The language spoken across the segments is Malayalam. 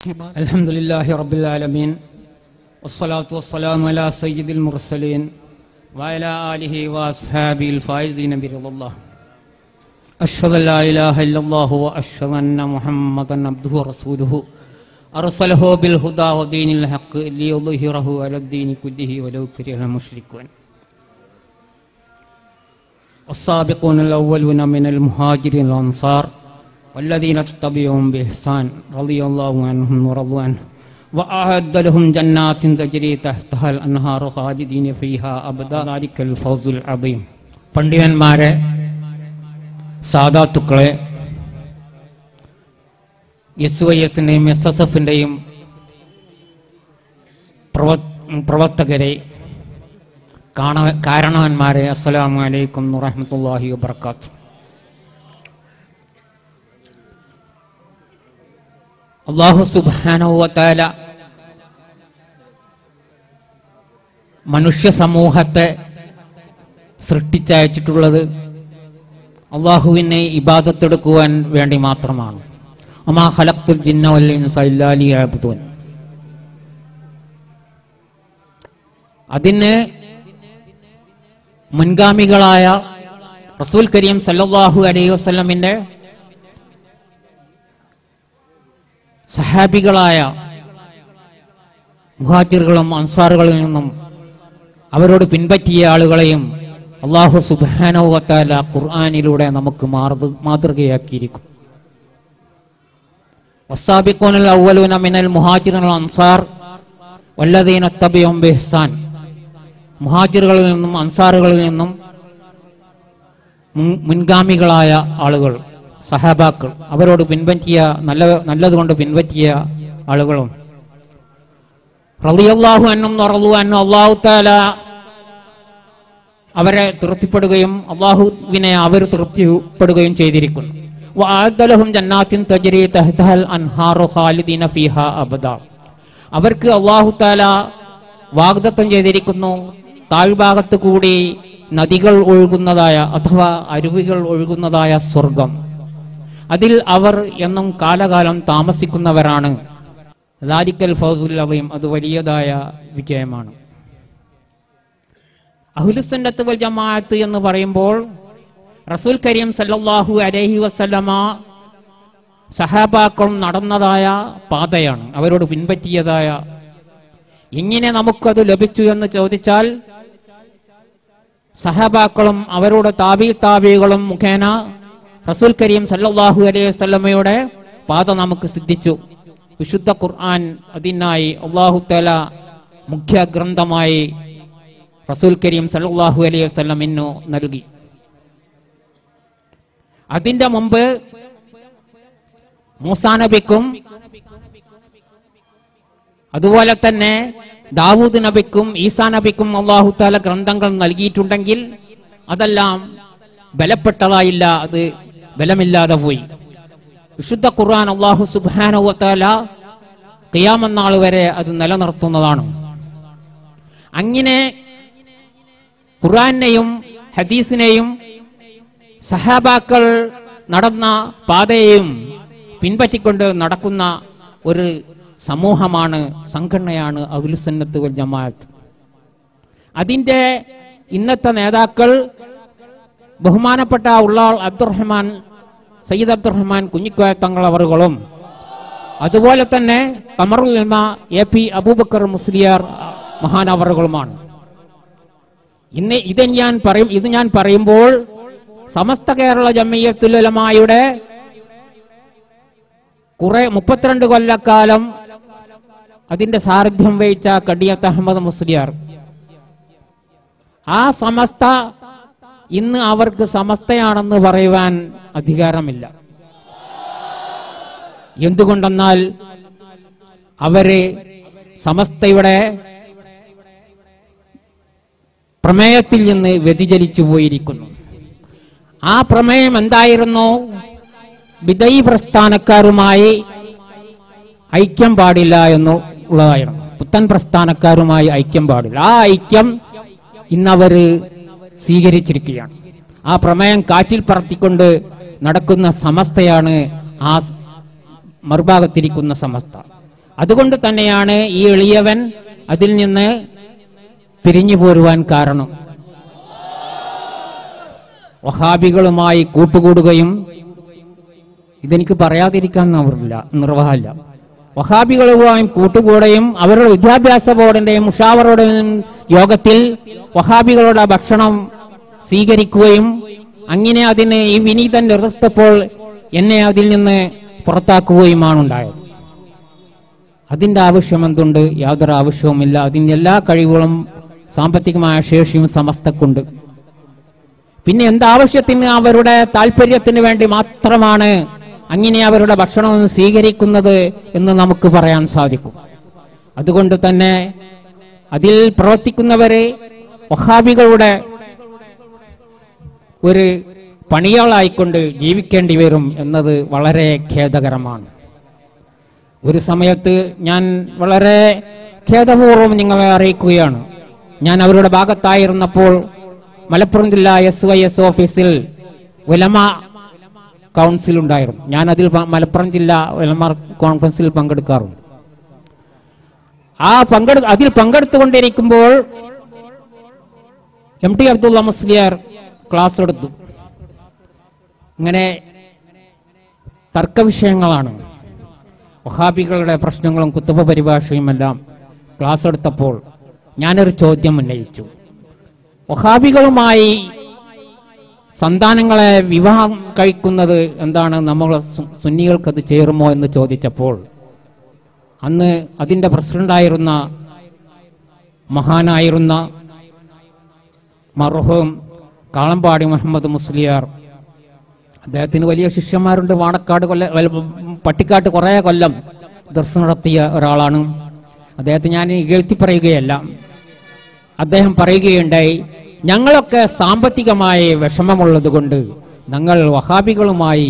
الحمد لله رب العالمين والصلاة والسلام على سيد المرسلين وعلى آله وأصحابه الفائزين برضا الله أشهد أن لا إله إلا الله وأشهد أن محمدا عبده ورسوله أرسله بالهدى ودين الحق ليظهره على الدين كله ولو كره المشركون السابقون الأولون من المهاجرين والأنصار والذين اتبعوهم بإحسان رضي الله عنهم ورضوا عنه وأعد لهم جنات تجري تحتها الأنهار خالدين فيها أبدا ذلك الفوز العظيم. പണ്ഡിതന്മാരെ, സാദാത്തുക്കളെ, SYSന്റെയും SSFന്റെയും പ്രവർത്തകരെ, കാരണവന്മാരെ, അസ്സലാമു അലൈക്കും വറഹ്മത്തുള്ളാഹി വബറകാതുഹു. അല്ലാഹു സുബ്ഹാനഹു വ തആല മനുഷ്യ സമൂഹത്തെ സൃഷ്ടിച്ചയച്ചിട്ടുള്ളത് അല്ലാഹുവിനെ ഇബാദത്തെടുക്കുവാൻ വേണ്ടി മാത്രമാണ്. വമാ ഖലഖ്തുൽ ജിന്ന വൽ ഇൻസ ഇല്ലാ ലിയഅ്ബുദൂൻ. അതിന് മുൻഗാമികളായ റസൂൽ കരീം സല്ലല്ലാഹു അലൈഹി വസല്ലമിന്റെ സഹാബികളായ മുഹാജിറുകളും അൻസാറുകളിൽ നിന്നും അവരോട് പിൻപറ്റിയ ആളുകളെയും അല്ലാഹു സുബ്ഹാനഹു വ തആല ഖുർആനിലൂടെ നമുക്ക് മാതൃകയാക്കിയിരിക്കും. വസ്സാബിഖൂനൽ അവ്വലൂന മിനൽ മുഹാജിറിൻ വൽ അൻസാർ വല്ലദീന തബിഉഹും ബിഇഹ്സാൻ. മുഹാജിറുകളിൽ നിന്നും അൻസാറുകളിൽ നിന്നും മുൻഗാമികളായ ആളുകൾ, സഹാബാക്കൾ, അവരോട് പിൻപറ്റിയ നല്ലതുകൊണ്ട് പിൻപറ്റിയ ആളുകളും റളിയല്ലാഹു അൻഹും വറളു അൻഹു, അല്ലാഹു തആല അവരെ തൃപ്തിപ്പെടുകയും അല്ലാഹുവിനെ അവർ തൃപ്തിപ്പെടുകയും ചെയ്തിരിക്കുന്നു. വഅഅദ ലഹും ജന്നാത്തിൻ തജ്രി തഹ്തഹൽ അൻഹാറു ഖാലിദീന ഫീഹാ അബദ. അവർക്ക് അല്ലാഹു തആല വാഗ്ദത്തം ചെയ്തിരിക്കുന്നു താഴ്ഭാഗത്ത് കൂടി നദികൾ ഒഴുകുന്നതായ അഥവാ അരുവികൾ ഒഴുകുന്നതായ സ്വർഗം. അതിൽ അവർ എന്നും കാലകാലം താമസിക്കുന്നവരാണ്. ദാലിക്കൽ ഫൗസുൽ അദീം. അത് വലിയതായ വിജയമാണ്. അഹ്ലുസുന്നത്ത് വൽ ജമാഅത്ത് എന്ന് പറയുമ്പോൾ റസൂൽ കരീം സല്ലല്ലാഹു അലൈഹി വസല്ലമ സഹാബാക്കളും നടന്നതായ പാതയാണ്, അവരോട് പിൻപറ്റിയതായ. എങ്ങനെ നമുക്കത് ലഭിച്ചു എന്ന് ചോദിച്ചാൽ സഹാബാക്കളും അവരുടെ താബികളും മുഖേന റസൂൽ കരീം സല്ലല്ലാഹു അലൈഹി വസല്ലമയുടെ പാത നമുക്ക് സിദ്ധിച്ചു. വിശുദ്ധ ഖുർആൻ അതിനായി അല്ലാഹു തആല മുഖ്യ ഗ്രന്ഥമായി റസൂൽ കരീം സല്ലല്ലാഹു അലൈഹി വസല്ലമിനു നൽകി. അതിന്റെ മുമ്പ് മൂസാ നബിക്കും അതുപോലെ തന്നെ ദാവൂദ് നബിക്കും ഈസാ നബിക്കും അല്ലാഹു തആല ഗ്രന്ഥങ്ങൾ നൽകിയിട്ടുണ്ടെങ്കിൽ അതെല്ലാം ബലപ്പെട്ടതായില്ല, അത് ബലമില്ലാതെ പോയി. വിശുദ്ധ ഖുർആൻ അല്ലാഹു സുബ്ഹാനഹു വ തആല ഖിയാമത്ത് നാൾ വരെ അത് നിലനിർത്തുന്നതാണ്. അങ്ങനെ ഖുർആനെയും ഹദീസിനെയും സഹാബാക്കൾ നടന്ന പാതയെയും പിൻപറ്റിക്കൊണ്ട് നടക്കുന്ന ഒരു സമൂഹമാണ്, സംഘടനയാണ് അഹ്ലുസുന്നത്ത് വൽ ജമാഅത്ത്. അതിന്റെ ഇന്നത്തെ നേതാക്കൾ ബഹുമാനപ്പെട്ട ഉള്ളാൾ അബ്ദുറഹ്മാൻ, സയ്യിദ് അബ്ദുറഹ്മാൻ കുഞ്ഞിക്കോയ തങ്ങൾ അവറുകളും അതുപോലെ തന്നെ ഖമറുൽ ഉലമ AP അബൂബക്കർ മുസ്ലിയാർ മഹാനവറുകളുമാണ്. ഇത് ഞാൻ പറയുമ്പോൾ സമസ്ത കേരള ജമിയത്തുൽ ഉലമായുടെ 32 കൊല്ലക്കാലം അതിന്റെ സാരഥ്യം വഹിച്ച കടിയത്ത് അഹമ്മദ് മുസ്ലിയാർ, ആ സമസ്ത ഇന്ന് അവർക്ക് സമസ്തയാണെന്ന് പറയുവാൻ അധികാരമില്ല. എന്തുകൊണ്ടെന്നാൽ അവര് സമസ്തയുടെ പ്രമേയത്തിൽ നിന്ന് വ്യതിചലിച്ചു പോയിരിക്കുന്നു. ആ പ്രമേയം എന്തായിരുന്നു? ബിദഈ പ്രസ്ഥാനക്കാരുമായി ഐക്യം പാടില്ല എന്നുള്ളതായിരുന്നു. പുത്തൻ പ്രസ്ഥാനക്കാരുമായി ഐക്യം പാടില്ല. ആ ഐക്യം ഇന്നവര് സ്വീകരിച്ചിരിക്കുകയാണ്. ആ പ്രമേയം കാറ്റിൽ പറത്തിക്കൊണ്ട് നടക്കുന്ന സമസ്തയാണ് ആ മറുഭാഗത്തിരിക്കുന്ന സമസ്ത. അതുകൊണ്ട് തന്നെയാണ് ഈ എളിയവൻ അതിൽ നിന്ന് പിരിഞ്ഞു പോരുവാൻ കാരണം. വഹാബികളുമായി കൂട്ടുകൂടുകയും, ഇതെനിക്ക് പറയാതിരിക്കാൻ നിർവാഹമില്ല, വഹാബികളുമായി കൂട്ടുകൂടുകയും അവരുടെ വിദ്യാഭ്യാസ ബോർഡിന്റെയും മുഷാവറുടെയും യോഗത്തിൽ വഹാബികളുടെ ഭക്ഷണം സ്വീകരിക്കുകയും അങ്ങനെ അതിന് ഈ വിനീതൻ എതിർത്തപ്പോൾ എന്നെ അതിൽ നിന്ന് പുറത്താക്കുകയുമാണ് ഉണ്ടായത്. അതിന്റെ ആവശ്യം എന്തുണ്ട്? യാതൊരു ആവശ്യവുമില്ല. അതിന് എല്ലാ കഴിവുകളും സാമ്പത്തികമായ ശേഷിയും സമസ്തക്കുണ്ട്. പിന്നെ എന്താവശ്യത്തിന് അവരുടെ താല്പര്യത്തിന് വേണ്ടി മാത്രമാണ് അങ്ങനെ അവരുടെ ഭക്ഷണം സ്വീകരിക്കുന്നത് എന്ന് നമുക്ക് പറയാൻ സാധിക്കും. അതുകൊണ്ട് തന്നെ അതിൽ പ്രവർത്തിക്കുന്നവരെ വഹാബികളുടെ ഒരു പണിയാളായിക്കൊണ്ട് ജീവിക്കേണ്ടി വരും എന്നത് വളരെ ഖേദകരമാണ്. ഒരു സമയത്ത് ഞാൻ വളരെ ഖേദപൂർവ്വം നിങ്ങളെ അറിയിക്കുകയാണ്, ഞാൻ അവരുടെ ഭാഗത്തായിരുന്നപ്പോൾ മലപ്പുറം ജില്ലാ SYS ഓഫീസിൽ ഉലമ കൗൺസിൽ ഉണ്ടായിരുന്നു. ഞാൻ മലപ്പുറം ജില്ലാ ഉലമ കോൺഫറൻസിൽ പങ്കെടുക്കാറുണ്ട്. അതിൽ പങ്കെടുത്തുകൊണ്ടിരിക്കുമ്പോൾ MT അബ്ദുള്ള മുസ്ലിയാർ ക്ലാസ് എടുത്തു. ഇങ്ങനെ തർക്കവിഷയങ്ങളാണ്, വഹാബികളുടെ പ്രശ്നങ്ങളും കുത്തുബ പരിഭാഷയും എല്ലാം ക്ലാസ് എടുത്തപ്പോൾ ഞാനൊരു ചോദ്യം ഉന്നയിച്ചു. വഹാബികളുമായി സന്താനങ്ങളെ വിവാഹം കഴിക്കുന്നത് എന്താണ്, നമ്മൾ സുന്നികൾക്കത് ചേരുമോ എന്ന് ചോദിച്ചപ്പോൾ അന്ന് അതിൻ്റെ പ്രസിഡന്റായിരുന്ന മഹാനായിരുന്ന മർഹൂം കാളമ്പാടി മുഹമ്മദ് മുസ്ലിയാർ, അദ്ദേഹത്തിന് വലിയ ശിഷ്യന്മാരുണ്ട്, പട്ടിക്കാട്ട് കുറേ കൊല്ലം ദർസ് നടത്തിയ ഒരാളാണ്. അദ്ദേഹത്തെ ഞാൻ എഴുത്തി പറയുകയല്ല. അദ്ദേഹം പറയുകയുണ്ടായി, ഞങ്ങളൊക്കെ സാമ്പത്തികമായി വിഷമമുള്ളത് കൊണ്ട് ഞങ്ങൾ വഹാബികളുമായി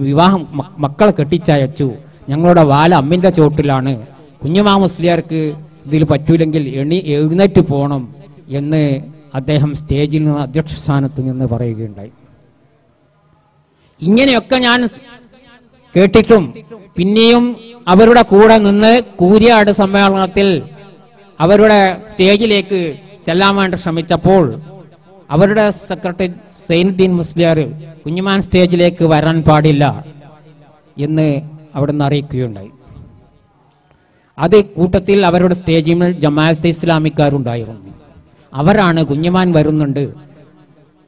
വിവാഹം മക്കളെ കെട്ടിച്ചയച്ചു. ഞങ്ങളുടെ വാല അമ്മിന്റെ ചോട്ടിലാണ്. കുഞ്ഞുമാ മുസ്ലിയാർക്ക് ഇതിൽ പറ്റൂലെങ്കിൽ എഴുന്നേറ്റ് പോകണം എന്ന് അദ്ദേഹം സ്റ്റേജിൽ നിന്ന് അധ്യക്ഷ സ്ഥാനത്ത് നിന്ന് പറയുകയുണ്ടായി. ഇങ്ങനെയൊക്കെ ഞാൻ കേട്ടിട്ടും പിന്നെയും അവരുടെ കൂടെ നിന്ന് കൂരിയാട് സമ്മേളനത്തിൽ അവരുടെ സ്റ്റേജിലേക്ക് ചെല്ലാൻ വേണ്ടി ശ്രമിച്ചപ്പോൾ അവരുടെ സെക്രട്ടറി സൈനുദ്ദീൻ മുസ്ലിയാർ കുഞ്ഞുമാൻ സ്റ്റേജിലേക്ക് വരാൻ പാടില്ല എന്ന് അവിടുന്ന് അറിയിക്കുകയുണ്ടായി. അത് കൂട്ടത്തിൽ അവരുടെ സ്റ്റേജിൽ ജമാഅത്തെ ഇസ്ലാമിക്കാരുണ്ടായിരുന്നു. അവരാണ് കുഞ്ഞുമാൻ വരുന്നുണ്ട്,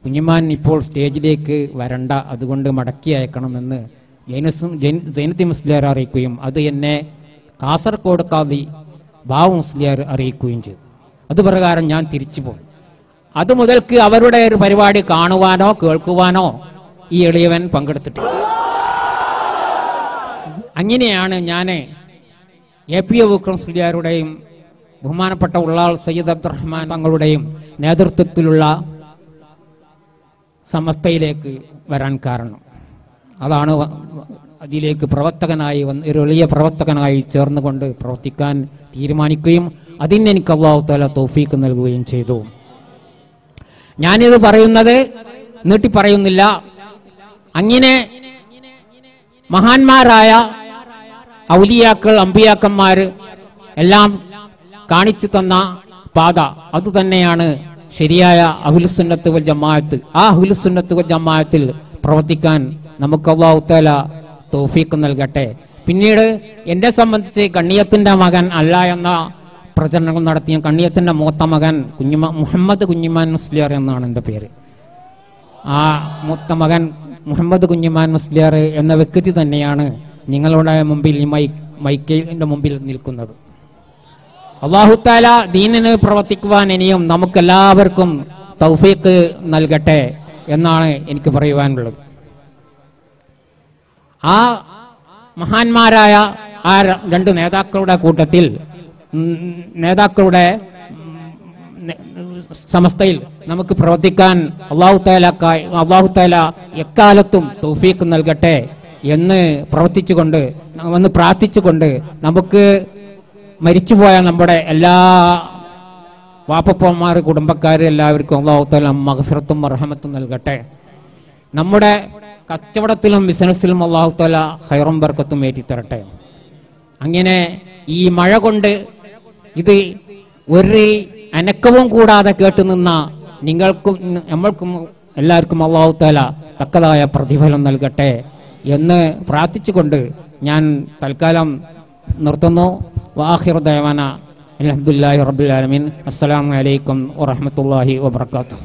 കുഞ്ഞുമാൻ ഇപ്പോൾ സ്റ്റേജിലേക്ക് വരണ്ട, അതുകൊണ്ട് മടക്കി അയക്കണമെന്ന് സൈനുദ്ദീൻ മുസ്ലിയാർ അറിയിക്കുകയും അത് എന്നെ കാസർഗോഡ് ഖാദി ബാബു മുസ്ലിയാർ അറിയിക്കുകയും ചെയ്തു. അതുപ്രകാരം ഞാൻ തിരിച്ചു പോയി. അത് മുതൽക്ക് അവരുടെ ഒരു പരിപാടി കാണുവാനോ കേൾക്കുവാനോ ഈ എളിയവൻ പങ്കെടുത്തിട്ടില്ല. അങ്ങനെയാണ് ഞാൻ AP അബൂബക്കർ മുസ്ലിയാരുടെയും ബഹുമാനപ്പെട്ട ഉള്ളാൾ സയ്യിദ് അബ്ദുറഹ്മാൻ തങ്ങളുടെയും നേതൃത്വത്തിലുള്ള സമസ്തയിലേക്ക് വരാൻ കാരണം. അതാണ് അതിലേക്ക് പ്രവർത്തകനായി ഒരു എളിയ പ്രവർത്തകനായി ചേർന്നുകൊണ്ട് പ്രവർത്തിക്കാൻ തീരുമാനിക്കുകയും അതിന് എനിക്ക് അല്ലാഹു തആല തൗഫീഖ് നൽകുകയും ചെയ്തു. ഞാനിത് പറയുന്നത് നീട്ടി പറയുന്നില്ല. അങ്ങനെ മഹാന്മാരായ ഔലിയാക്കൾ അമ്പിയാക്കന്മാർ എല്ലാം കാണിച്ചു തന്ന പാത അതുതന്നെയാണ് ശരിയായ അഹ്ലുസുന്നത്ത് വൽ ജമാഅത്ത്. ആ അഹ്ലുസുന്നത്ത് വൽ ജമാഅത്തിൽ പ്രവർത്തിക്കാൻ നമുക്ക് അല്ലാഹു തആല തൗഫീഖ് നൽകട്ടെ. പിന്നീട് എന്നെ സംബന്ധിച്ച് കണ്ണിയത്തിന്റെ മകൻ അല്ല എന്ന പ്രചരണങ്ങൾ നടത്തിയ കണ്ണിയത്തിന്റെ മൂത്ത മകൻ മുഹമ്മദ് കുഞ്ഞിമാൻ മുസ്ലിയാർ എന്നാണ് എൻ്റെ പേര്. ആ മൂത്ത മകൻ മുഹമ്മദ് കുഞ്ഞിമാൻ മുസ്ലിയാർ എന്ന വ്യക്തി തന്നെയാണ് നിങ്ങളുടെ മുമ്പിൽ ഈ മൈക്കിന്റെ മുമ്പിൽ നിൽക്കുന്നത്. അല്ലാഹു തആല ദീനിന് പ്രവർത്തിക്കുവാൻ ഇനിയും നമുക്കെല്ലാവർക്കും തൗഫീഖ് നൽകട്ടെ എന്നാണ് എനിക്ക് പറയുവാനുള്ളത്. ആ മഹാന്മാരായ ആ രണ്ട് നേതാക്കളുടെ കൂട്ടത്തിൽ നേതാക്കളുടെ സമസ്തയിൽ നമുക്ക് പ്രവർത്തിക്കാൻ അല്ലാഹു തആല എക്കാലത്തും തൗഫീഖ് നൽകട്ടെ എന്ന് പ്രാർത്ഥിച്ചുകൊണ്ട് നമുക്ക് മരിച്ചുപോയ നമ്മുടെ എല്ലാ വാപ്പപ്പന്മാർ കുടുംബക്കാർ എല്ലാവർക്കും അല്ലാഹു തആല മഗ്ഫിറത്തും റഹ്മത്തും നൽകട്ടെ. നമ്മുടെ കച്ചവടത്തിലും ബിസിനസ്സിലും അല്ലാഹു തആല ഖൈറും ബർക്കത്തും ഏറ്റിത്തരട്ടെ. അങ്ങനെ ഈ മഴ കൊണ്ട് ഇത് ഒരു അനക്കവും കൂടാതെ കേട്ടുനിന്ന നിങ്ങൾക്കും നമ്മൾക്കും എല്ലാവർക്കും അല്ലാഹു തആല തക്കതായ പ്രതിഫലം നൽകട്ടെ എന്ന് പ്രാർത്ഥിച്ചുകൊണ്ട് ഞാൻ തൽക്കാലം നിർത്തുന്നു. വആഖിറു ദഅവാന അൽഹംദുലില്ലാഹി റബ്ബിൽ ആലമീൻ. അസ്സലാമു അലൈക്കും വറഹ്മത്തുള്ളാഹി വബറകാതുഹു.